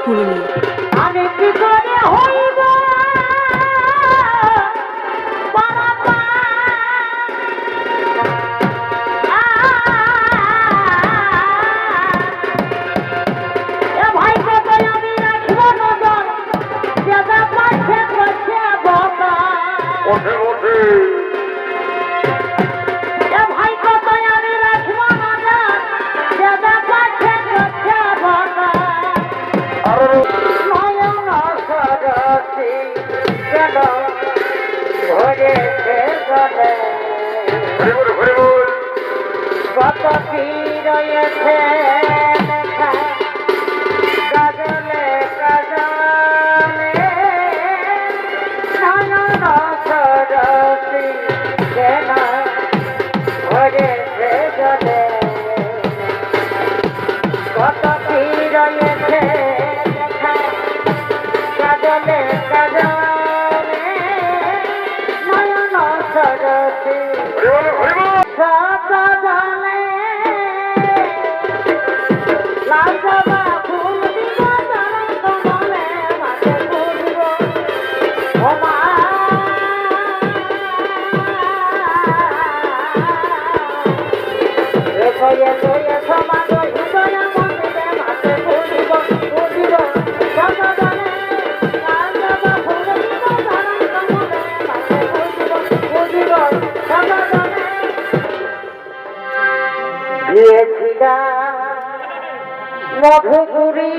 পুরুলিয়া। আমি কি করে হইব ভাই কত আমি রাখব নজর দাদা পাশে বসে বাবা ওঠে ওঠে ভাই কত আমি রাখব নজর দাদা পাশে বসে বাবা নয়ন সরসী কেন ভরেছে গলে কত কি রয়েছে লেখা কাজলে কাজলে নয়ন সরসী কেন ভরেছে গলে কত কি রয়েছে লেখা কাজলে কাজলে নয়ন সরসী সত জলে লাজবা ফুল দিব কমলে মাঝে ফুলব ওমা এসয়ে সয়ে সমাজ হৃদয় মন্দিরে মাঝে ফুলব ফুলব সত জলে লাজবা ফুল দিব কমলে মাঝে ফুলব ফুলব সত জলে গিয়েছিলাম মধুপুরী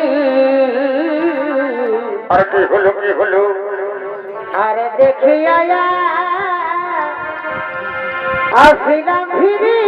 আর কি হলো কি হলো আরে দেখিয়া আসিলাম ফিরি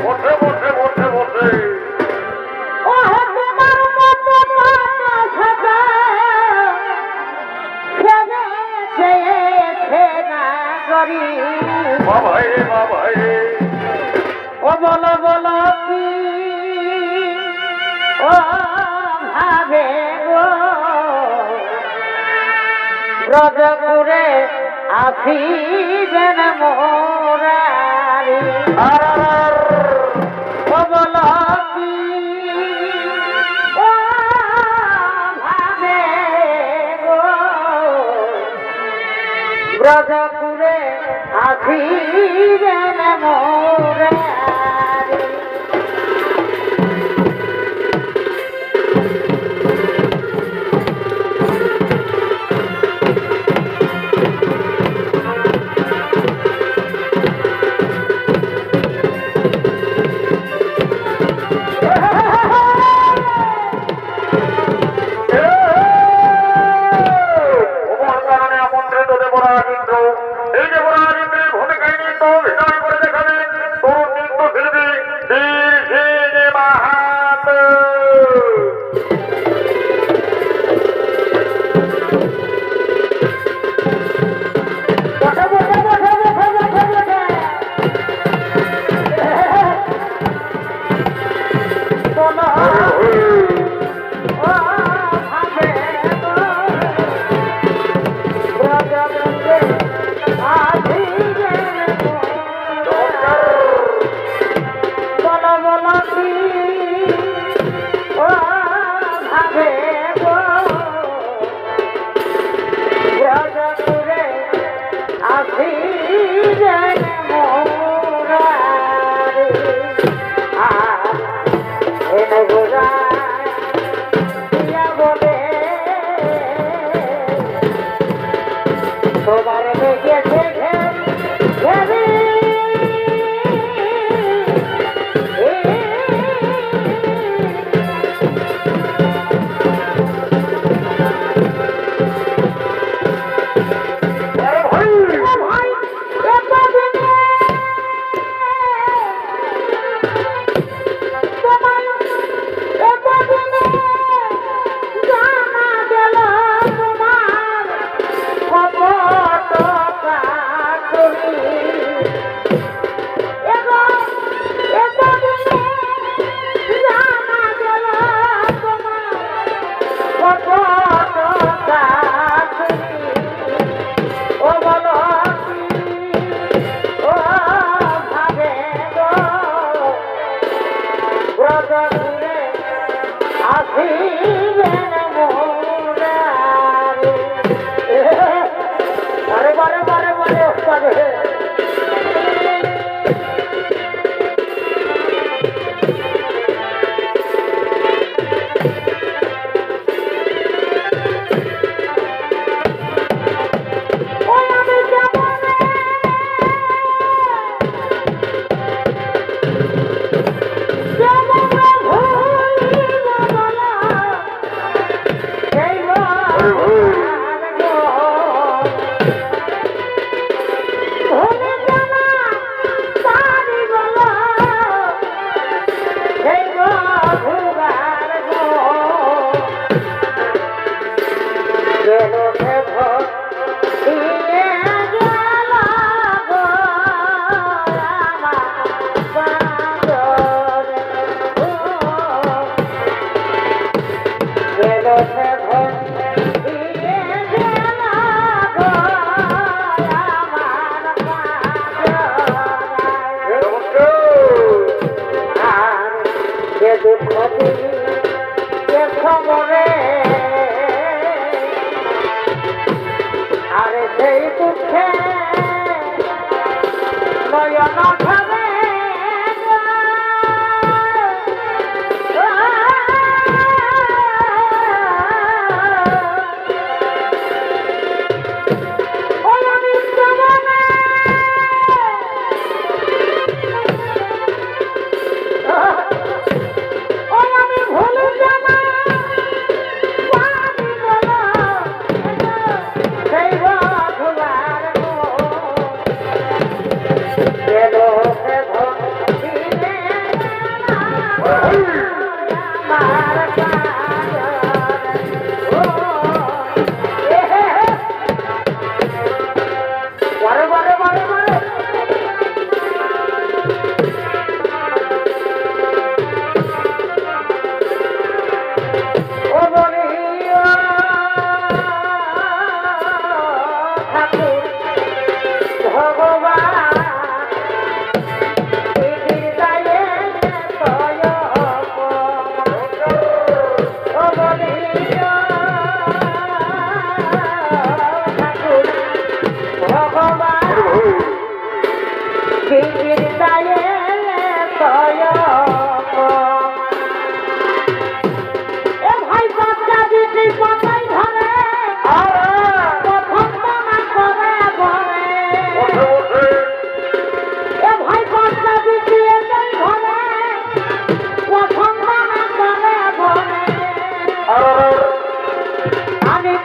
ওঠে ওঠে ওঠে ওঠে মা ভাই রে মা ভাই রে ও বলো বলো কি ও ভাবে গো ব্রজপুরে আসিবেন মোরারি ও বলো কি ও ভাবে গো ব্রজপুরে আসিবেন মোরারি এই যে বরাজিন্দ্রের ভূমিকায় নিয়ে তো অভিনয় করে দেখাবে তরুণ নৃত্য শিল্পী বীর সিং মাহাতো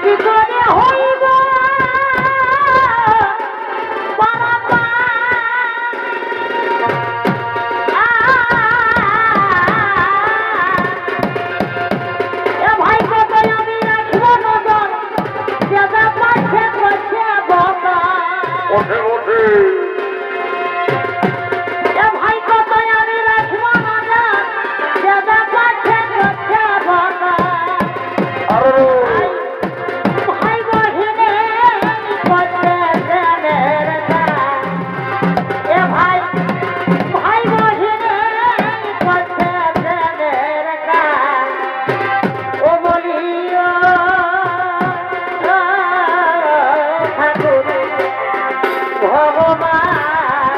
কি করে হইব পারাপার? এ ভাই কত আমি রাখিব নজর, যেটা পাচ্ছে করছে বকা। ওঠে ওঠে এ ভাই কত আমি রাখিব নজর, যেটা পাচ্ছে করছে বকা। আরো ভাই বহিনে করছে প্রেমের গান। এ ভাই ভাই বহিনে করছে প্রেমের গান। ও বলিও ঠাকুর ভগবান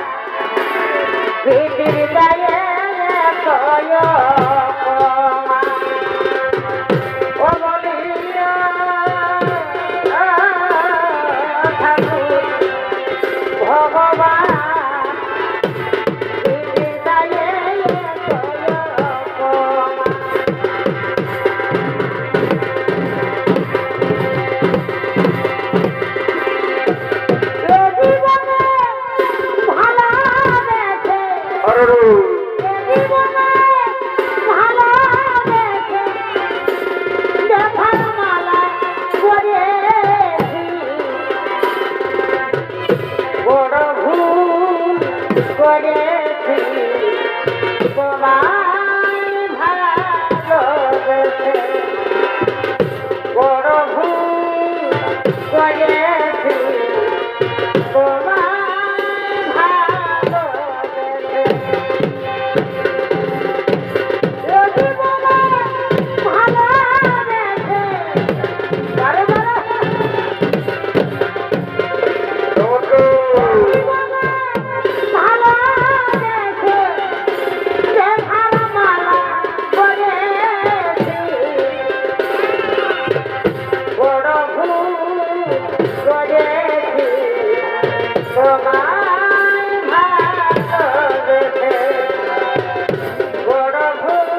পৃথিবীর গায়ে কয় অপমান। ও বলিও ঠাকুর ভগবান পৃথিবীর গায়ে কয় অপমান। এ জীবনে ভালোবেসে, আরো এ জীবনে ভালোবেসে দেখার মালা করেছি। বড় ভুল করেছি তোমায় ভালোবেসে। বড় ভুল করেছি তোমায় ভালোবেসে। এ জীবনে ভালোবেসে বারে বারে জীবনে ভালোবেসে দেখার মালা করেছি। বড় ভুল করেছি তোমায় ভালোবেসে। বড় ভুল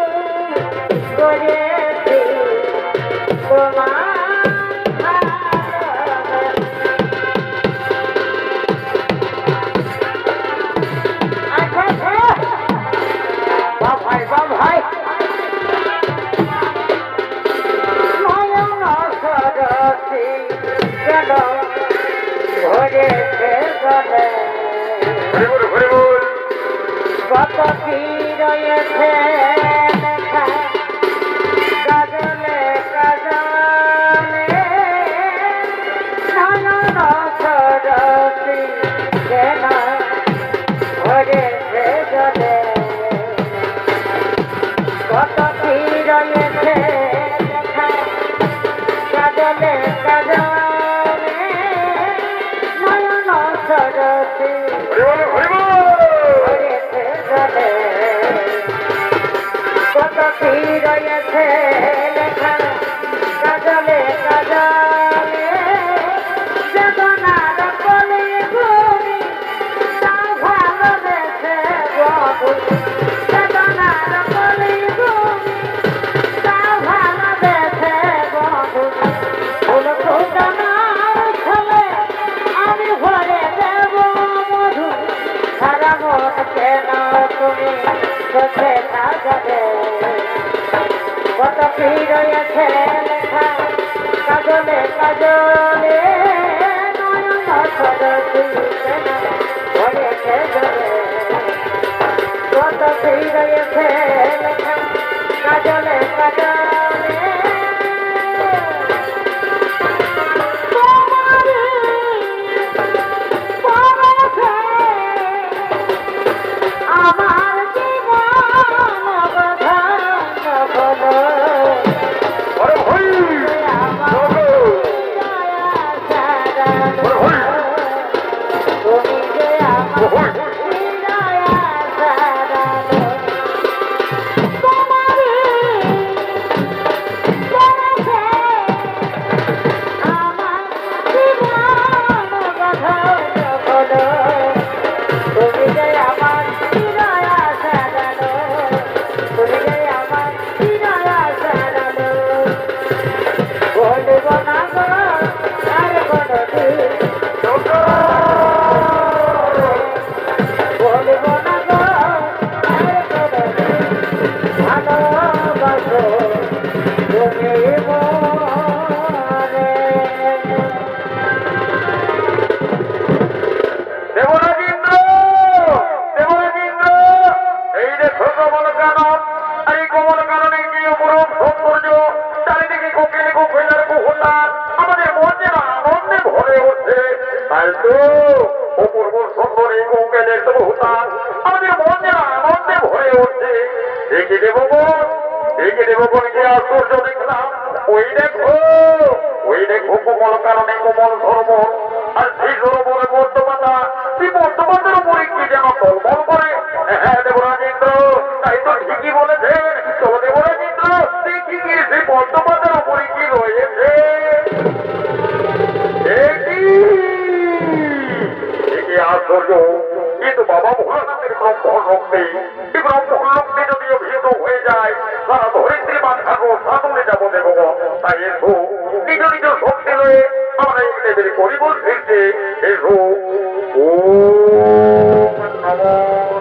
করেছি তোমায় ভালোবেসে। আচ্ছা ভাই ভাই নয়ন সরসী কেন ভরেছে গলে? হরিবল হরিবল কত কি রয়েছে লেখা কাজলে কাজলে। নয়ন সরসী কেন ভরেছে গলে? কত কি রয়েছে লেখা কাজলে কাজলে। নয়ন সরসী হরিবল হরিবল ভরেছে গলে। কত কি রয়েছে লেখা কাজলে কাজলে। বেদনার কলি ভূমি তাও ভালোবেসে বহু। বেদনার কলি ভূমি তাও ভালোবেসে বহু। ফুল ফুটানোর ছলে আমি ভরে দেব মধু। সারা মন কেন তুমি চোখে কাজলে? কত কি রয়েছে লেখা কাজলে কাজলে। নয়ন সরসী কেন ভরেছে গলে? কত কি রয়েছে লেখা কাজলে কাজলে। তোমারই পরশে আমার জীবন বন্ধন হলো। আরে ভাই আমার দয়া সারালো। তুমি যে আমার দয়া সারালো। তোমারই দেখে দেবো বোন যে আশ্চর্য দেখলাম। ওই দেখো কোমল কারণে কোমল সরোবর, আর সেই সরোবরে পদ্মপাতা, সেই পদ্মপাতার উপরে কি যেন টলমল করে। হ্যাঁ দেবরাজ ইন্দ্র, তাই তো ঠিকই বলেছেন। চলো দেবরাজ ইন্দ্র, দেখি কি সেই পদ্মপাতার উপরে কি রয়েছে। আশ্চর্য, কিন্তু বাবা ভোলানাথের ব্রহ্মশক্তি, এই ব্রহ্মশক্তি যদি অভিহিত হয়ে যায়, সারা ধরিত্রী মা ঠাকুর সাধনে যাবো দেব। তাই এসো নিজ নিজ শক্তি লয়ে আমরা এখানে বেরি করি বলছে। এসো ওম নমো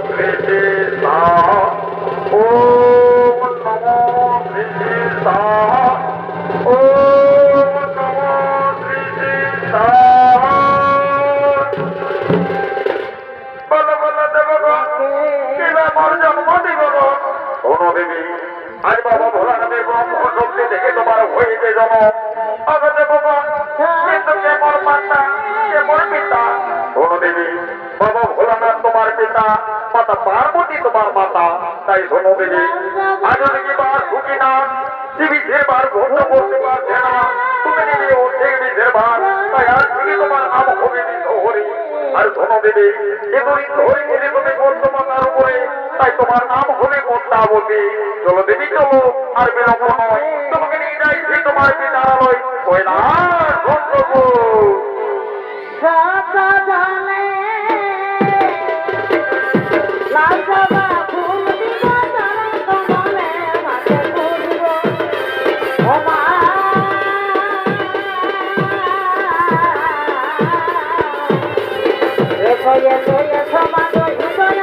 শ্রী শ্রী সাহা, ওম নমো শ্রী শ্রী সাহা, ওম নমো শ্রী শ্রী সাহা। আজ বাবা ভোলানাথের ব্রহ্মশক্তি থেকে তোমার হয়েছে জন। আগাতে বাবা কিন্তু কেমন মাতা কেমন পিতা। শোনো দেবী, বাবা ভোলানাথ তোমার পিতা, মাতা পার্বতী তোমার মাতা। তাই শোনো দেবী, আজ দেখি বার সুখী না, শিবিষের বার ঘন্ট করতে পারছে না। তুমি দেবী অর্ধেক বিষের বার, তাই আজ থেকে তোমার নাম হবে বিশ্বহরি। আর শোনো দেবী, এতদিন ধরে গেলে তুমি পদ্মমাতার উপরে, তাই তোমার নাম হবে পদ্মাবতী। চলো দেবী চলো, আর বিলম্ব নয়, তোমাকে নিয়ে যাইছি তোমার পিতারালয় কৈলাস গন্তব্য। যত জলে লাজবা ফুল দিব চরণ কমলে মাঝে ঘুরব। ও মা এসো এসো এসো মা গো হৃদয়